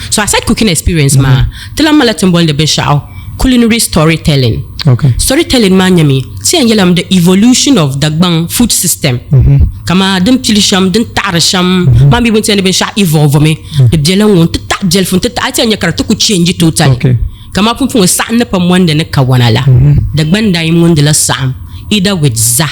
So aside cooking experience ma tela mala tembol de be shao culinary storytelling. Okay. Storytelling ma nyami si angelam the evolution of the bang food system. Kama dem tilisham den tarasham ma bi bunte ne be sha evolve me de jela won ta jel fun ta ati anya karatu ku change totally. Okay. Kama pun sa na pa wanda ne kawanala da gbanda yi mun de la sam ida with za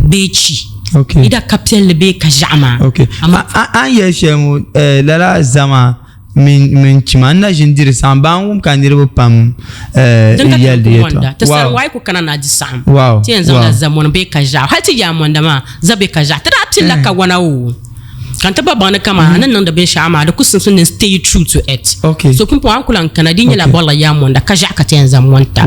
bechi. Okay. Ida capital le be kajama. Okay. An yeshemu lala zama min chimanda jindiri sambangum kandirbu pam yaldi yeto. Ta san wai ko kana na ji sam. Wow. Tien zama zamon be kaja. Halti ya monda ma zabe kaja. Ta aptilla ka wana o. Kan ta baba na kama nan da be shama da kusun sun stay true to it. Okay. So kun po an kulan kana dinya la bolla ya monda kaja ka tien zamonta.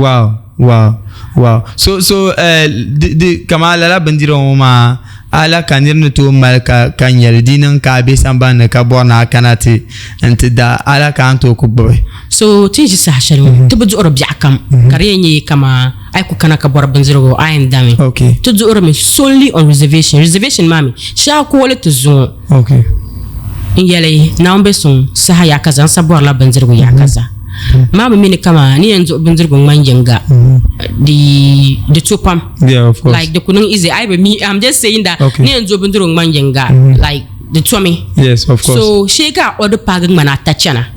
Wow. So the kamala la bandiro ma ala kanirno to malka kanyal dinan ka be sambana ka bona kanati antida ala kanto ko boy. So tinji sa hashalu to buzu orob yakam karenyi kama ay ku kana ka bor banziro ayin dami. Okay. To zu orob solely on reservation mami sha ko wala to zu. Okay. Ingele na ombe sun sa ya kaza sa bor la banziro ya kaza. Mama mini kama ni yanzu banzirgon manjanga the tupam. Yeah, of course. Like the kunung easy I'm just saying that ni yanzu banzirgon manjanga like the tummy. Yes, of course. So sheka order pagin mana tachana.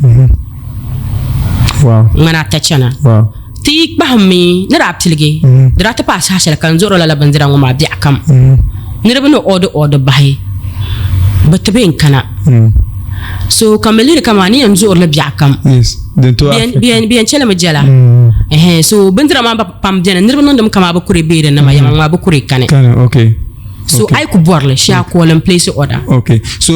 Wow. Mana tachana. Wow. Ti bahmi na raptilge drata pa shashal kan zoro la banzirang ma bi akam ni rabno order bahi but be kana. So kameli kama ni yanzu orla bi akam. Yes. Bien chela majala. So bindra ma pam jena nirba ndum kama ba kure be na ma yama ba kure kane. Okay. So I ku borle sha ko len place order. Okay. So